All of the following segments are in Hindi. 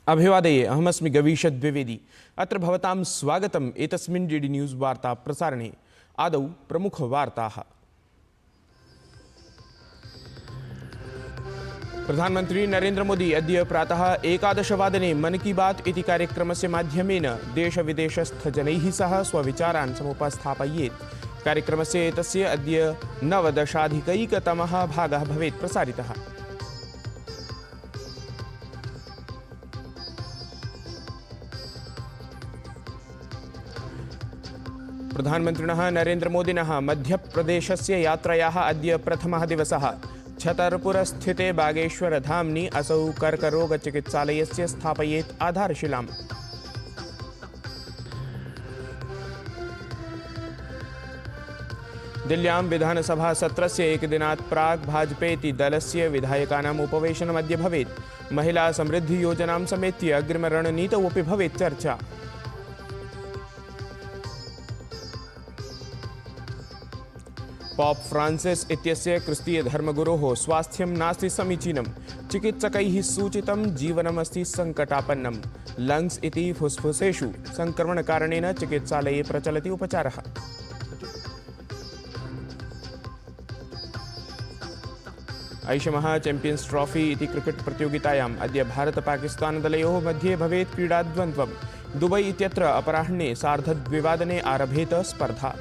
अभिवादये अहमस्मि गवीश द्विवेदी। अत्र भवतां स्वागतम् एतस्मिन् डीडी न्यूज़ वार्ता प्रसारणे। आदौ प्रमुखवार्ताः। प्रधानमन्त्री नरेन्द्र मोदी अद्य प्रातः 11 वादने मन की बात इति कार्यक्रमस्य माध्यमेन देशविदेशस्थजनैः सह स्वविचारान् समुपस्थापयेत्। कार्यक्रमस्य एतस्य अद्य 19अधिकैकतमः भागः भवेत् प्रसारितः। प्रधानमन्त्रिणः नरेन्द्रमोदिनः मध्यप्रदेशस्य यात्रायाः अद्य प्रथमः दिवसः। छतरपुरस्थिते बागेश्वरधाम्नि असौ कर्करोगचिकित्सालयस्य स्थापयेत् आधारशिलाम्। दिल्ल्यां विधानसभासत्रस्य एकदिनात् प्राक् भाजपेति दलस्य विधायकानाम् उपवेशनमद्य भवेत्। महिला समृद्धियोजनां समेत्य अग्रिमरणनीतौ अपि भवेत् चर्चा। पॉप फ्रांसिस इत्यस्य क्रिस्तीयधर्मगुरोः स्वास्थ्यं नास्ति समीचीनं। चिकित्सकैः सूचितं जीवनमस्ति सङ्कटापन्नं। लङ्ग्स् इति फुस्फुसेषु संक्रमणकारणेन चिकित्सालये प्रचलति उपचारः। ऐषमः चैम्पियन्स् ट्रॉफी इति क्रिकेट् प्रतियोगितायाम् अद्य भारत-पाकिस्तान-दलयोः मध्ये भवेत् क्रीडाद्वन्द्वम्। दुबई इत्यत्र अपराह्णे 2:30 वादने आरभेत स्पर्धा।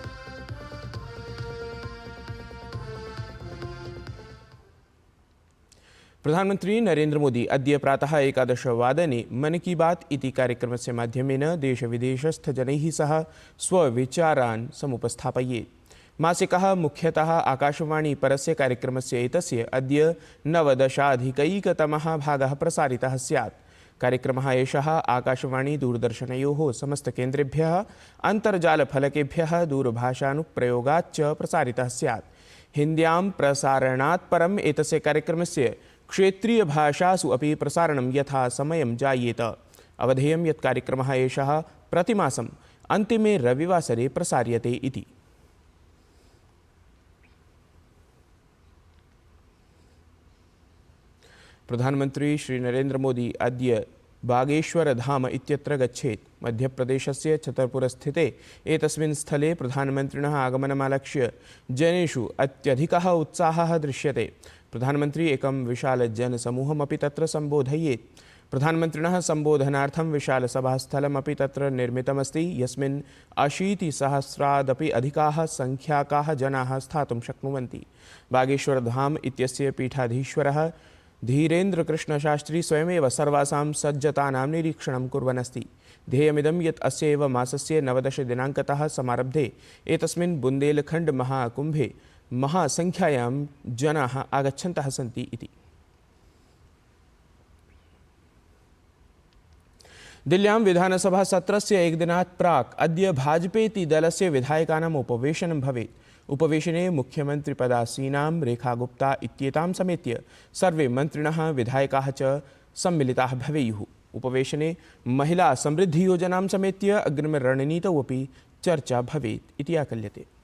प्रधानमंत्री नरेन्द्र मोदी अद्य प्रातः 11 वादने मन की बात इति कार्यक्रमस्य माध्यमेन देशविदेशस्थजनैः सह स्वविचारान् समुपस्थापयेत्। मासिकः मुख्यतः आकाशवाणी परस्य कार्यक्रमस्य एतस्य अद्य 19अधिकैकतमः भागः प्रसारितः स्यात्। कार्यक्रमः एषः आकाशवाणी दूरदर्शनयोः समस्तकेन्द्रेभ्यः अन्तर्जालफलकेभ्यः दूरभाषानुप्रयोगाच्च प्रसारितः स्यात्। हिन्द्यां प्रसारणात् परम् एतस्य कार्यक्रमस्य क्षेत्रीयभाषासु अपि प्रसारणं यथा समयं जायेत। अवधेयं यत् कार्यक्रमः एषः प्रतिमासम् अन्तिमे रविवासरे प्रसार्यते इति। प्रधानमन्त्री श्री नरेन्द्र मोदी अद्य बागेश्वरधाम इत्यत्र गच्छेत्। मध्यप्रदेशस्य छतरपुरस्थिते एतस्मिन् स्थले प्रधानमन्त्रिणः आगमनमालक्ष्य जनेषु अत्यधिकः उत्साहः दृश्यते। प्रधानमन्त्री एकं विशालजनसमूहमपि तत्र सम्बोधयेत्। प्रधानमन्त्रिणः सम्बोधनार्थं विशालसभास्थलमपि तत्र निर्मितमस्ति, यस्मिन् 80,000-दपि अधिकाः संख्याकाः जनाः स्थातुं शक्नुवन्ति। बागेश्वरधाम इत्यस्य पीठाधीश्वरः धीरेन्द्रकृष्णशास्त्री स्वयमेव सर्वासां सज्जतानां निरीक्षणं कुर्वन् अस्ति। ध्येयमिदं यत् अस्य एव मासस्य 19 दिनाङ्कतः समारब्धे एतस्मिन् बुन्देलखण्ड महाकुम्भे महासंख्यायां जनाः आगच्छन्तः सन्ति इति। दिल्ल्यां विधानसभासत्रस्य एकदिनात् प्राक् अद्य भाजपेति दलस्य विधायकानाम् उपवेशनं भवेत्। उपवेशने मुख्यमन्त्रिपदासीनां रेखा गुप्ता इत्येतां समेत्य सर्वे मन्त्रिणः विधायकाः च सम्मिलिताः भवेयुः। उपवेशने महिला समृद्धियोजनां समेत्य अग्रिमरणनीतौ अपि चर्चा भवेत् इति आकल्यते।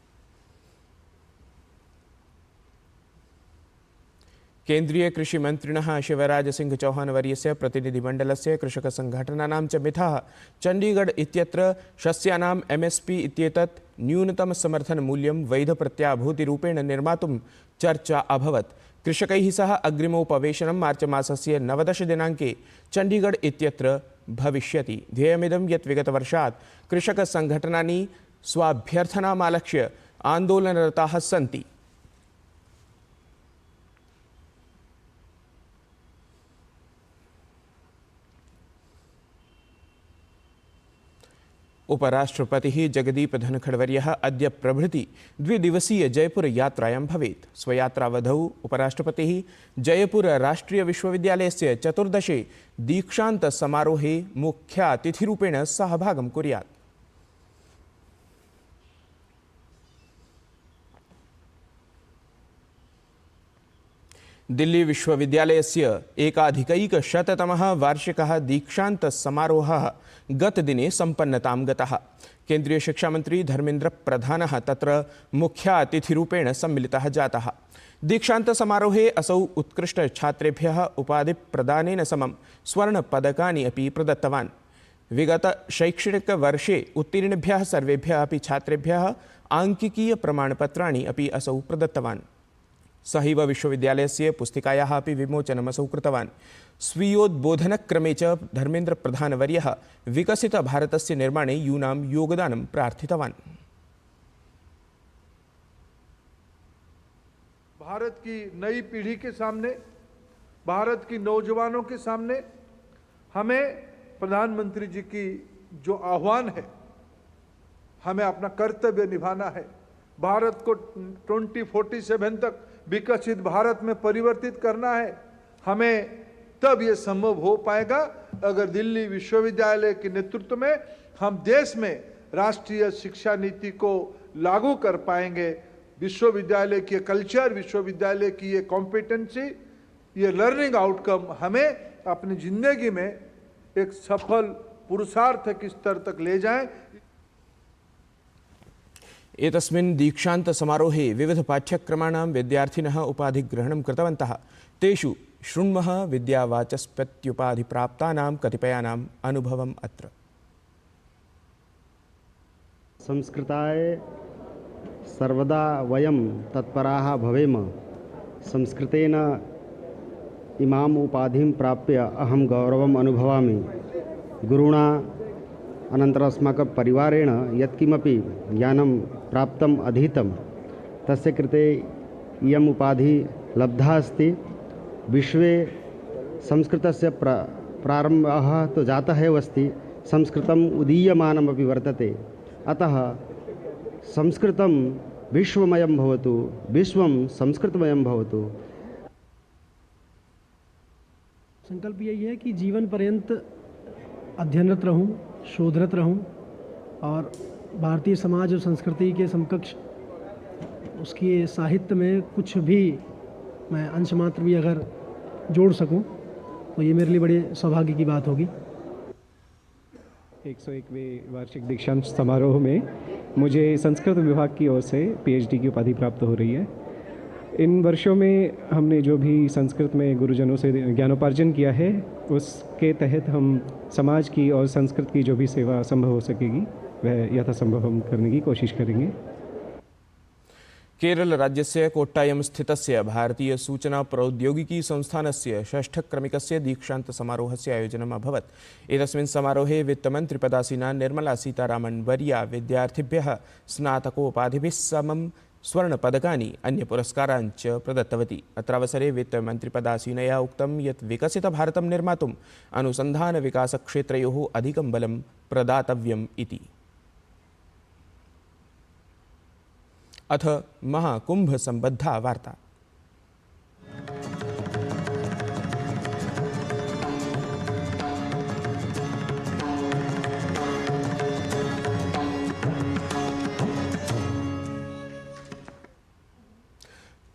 केन्द्रीय कृषिमन्त्रिणः शिवराज सिंह चौहान वर्यस्य प्रतिनिधिमण्डलस्य कृषकसङ्घटनानां च मिथः चण्डीगढ़ इत्यत्र शस्यानां MSP इत्येतत् न्यूनतमसमर्थनमूल्यं वैधप्रत्याभूतिरूपेण निर्मातुं चर्चा अभवत्। कृषकैः सह अग्रिमोपवेशनं मार्चमासस्य 19 दिनाङ्के चण्डीगढ़ इत्यत्र भविष्यति। ध्येयमिदं यत् विगतवर्षात् कृषकसङ्घटनानि स्वाभ्यर्थनामालक्ष्य आन्दोलनरताः सन्ति। उपराष्ट्रपतिः जगदीप धनखडवर्यः अद्य प्रभृति द्विदिवसीय जयपुर यात्रायां भवेत्। स्वयात्रावधौ उपराष्ट्रपतिः जयपुर राष्ट्रियविश्वविद्यालयस्य 14 दीक्षान्तसमारोहे मुख्यातिथिरूपेण सहभागं कुर्यात्। दिल्ली विश्वविद्यालयस्य एकाधिकैकशततमः वार्षिकः दीक्षान्तसमारोहः गतदिने सम्पन्नतां गतः। केन्द्रीय शिक्षामन्त्री धर्मेन्द्र प्रधानः तत्र मुख्यातिथिरूपेण सम्मिलितः जातः। दीक्षान्तसमारोहे असौ उत्कृष्टछात्रेभ्यः उपाधिप्रदानेन समं स्वर्णपदकानि अपि प्रदत्तवान्। विगतशैक्षणिकवर्षे उत्तीर्णेभ्यः सर्वेभ्यः अपि छात्रेभ्यः आङ्किकीयप्रमाणपत्राणि अपि असौ प्रदत्तवान्। सहैव विश्वविद्यालयस्य पुस्तिकायाः अपि विमोचनमसौ कृतवान्। स्वीयोद्बोधनक्रमे च धर्मेन्द्रप्रधानवर्यः विकसितभारतस्य निर्माणे यूनां योगदानं प्रार्थितवान्। भारत की नई पीढ़ी के सामने, भारत की नौजवानों के सामने हमें प्रधानमंत्री जी की जो आह्वान है, हमें अपना कर्तव्य निभाना है। भारत को 2047 तक विकसित भारत में परिवर्तित करना है। हमें तब ये संभव हो पाएगा अगर दिल्ली विश्वविद्यालय के नेतृत्व में हम देश में राष्ट्रीय शिक्षा नीति को लागू कर पाएंगे। विश्वविद्यालय की कल्चर, विश्वविद्यालय की ये कॉम्पिटेंसी, ये लर्निंग आउटकम हमें अपनी जिंदगी में एक सफल पुरुषार्थ के स्तर तक ले जाएं। एतस्मिन् दीक्षान्तसमारोहे विविधपाठ्यक्रमाणां विद्यार्थिनः उपाधिग्रहणं कृतवन्तः। तेषु शृण्मः विद्यावाचस्पत्युपाधिप्राप्तानां कतिपयानाम् अनुभवम् अत्र। संस्कृताय सर्वदा वयं तत्पराः भवेम। संस्कृतेन इमाम् उपाधिं प्राप्य अहं गौरवम् अनुभवामि। गुरुणा अनन्तरम् अस्माकं परिवारेण यत्किमपि ज्ञानं प्राप्तम् अधीतं तस्य कृते इयम् उपाधिः लब्धा अस्ति। विश्वे संस्कृतस्य प्रारम्भः तु जातः एव अस्ति, संस्कृतम् उदीयमानमपि वर्तते। अतः संस्कृतं विश्वमयं भवतु, विश्वं संस्कृतमयं भवतु। संकल्प यही है कि जीवन पर्यंत अध्ययनरत रहूं, शोधरत रहूं और भारतीय समाज और संस्कृति के समकक्ष उसके साहित्य में कुछ भी मैं अंश मात्र भी अगर जोड़ सकूं तो ये मेरे लिए बड़े सौभाग्य की बात होगी। 101वें वार्षिक दीक्षांत समारोह में मुझे संस्कृत विभाग की ओर से पीएचडी की उपाधि प्राप्त हो रही है। इन वर्षों में हमने जो भी संस्कृत में गुरुजनों से ज्ञानोपार्जन किया है, उसके तहत हम समाज की और संस्कृत की जो भी सेवा संभव हो सकेगी वह यथासंभव हम करने की कोशिश करेंगे। केरल राज्यस्य कोट्टायम स्थितस्य भारतीय सूचना प्रौद्योगिकी संस्थानस्य षष्ठक्रमिकस्य दीक्षान्तसमारोहस्य आयोजनम् अभवत्। एतस्मिन् समारोहे वित्तमन्त्रिपदासीना निर्मला सीतारामन् वर्या विद्यार्थिभ्यः स्नातकोपाधिभिः समं स्वर्णपदकानि अन्यपुरस्कारान् च प्रदत्तवती। अत्रावसरे वित्तमन्त्रिपदासीनया उक्तं यत् विकसितभारतं निर्मातुम् अनुसन्धानविकासक्षेत्रयोः अधिकं बलं प्रदातव्यम् इति। अथ महाकुम्भसम्बद्धा वार्ता।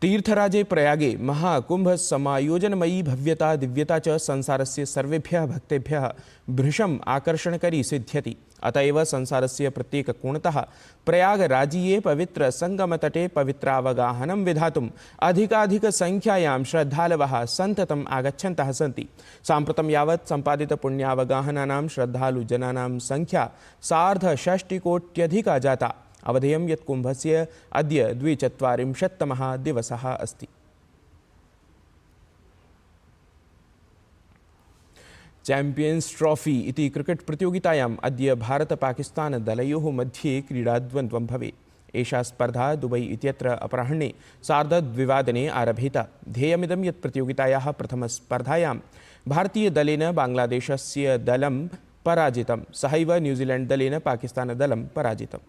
तीर्थराजे प्रयागे महाकुंभ समायोजनमयी भव्यता दिव्यता च संसारस्य सर्वेभ्यः भक्तेभ्यः भृशम् आकर्षणकरी सिद्ध्यति। अतएव संसारस्य प्रत्येककोणतः प्रयागराजीये पवित्र संगमतटे पवित्रावगाहनं विधातुम् अधिकाधिकसंख्यायां श्रद्धालवः सन्ततम् आगच्छन्तः सन्ति। साम्प्रतं यावत् सम्पादितपुण्यावगाहनानां श्रद्धालुजनानां संख्या 60,60 जाता। अवधेयं यत् कुम्भस्य अद्य 42तमः दिवसः अस्ति। चैम्पियन्स ट्रॉफी इति क्रिकेट प्रतियोगितायाम् अद्य भारत-पाकिस्तान दलयोः मध्ये क्रीडाद्वन्द्वं भवेत्। एषा स्पर्धा दुबई इत्यत्र अपराह्णे 2:30 आरभेत। ध्येयमिदं यत् प्रतियोगितायाः प्रथमस्पर्धायां भारतीयदलेन बांग्लादेशस्य दलं पराजितं, सहैव न्यूजीलैंड दलेन पाकिस्तानदलं पराजितम्।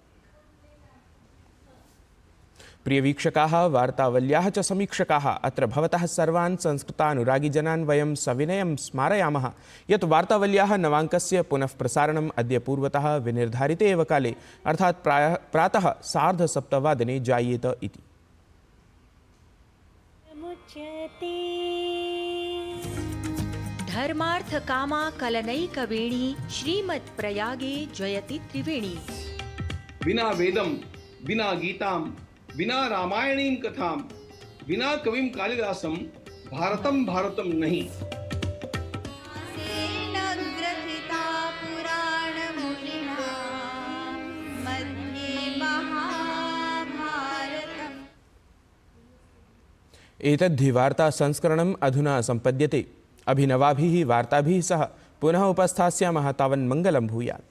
प्रियवीक्षकाः, वार्तावल्याः च समीक्षकाः, अत्र भवतः सर्वान् संस्कृतानुरागिजनान् वयं सविनयं स्मारयामः यत् वार्तावल्याः नवाङ्कस्य पुनः प्रसारणम् अद्य पूर्वतः विनिर्धारिते एव काले अर्थात् प्रातः 7:30 जायेत इति। धर्मार्थ कामा कलनैकवेणी श्रीमत् प्रयागे जयति त्रिवेणी। विना वेदम, विना गीताम, विना रामायणीं कथाम, विना कविम कालिदासम भारतम भारतम नहीं। एतद्धि वार्ता संस्करणम् अधुना सम्पद्यते। अभिनवाभिः वार्ताभिः सह पुनः उपस्थास्यामः। तावन् मङ्गलं भूयात्।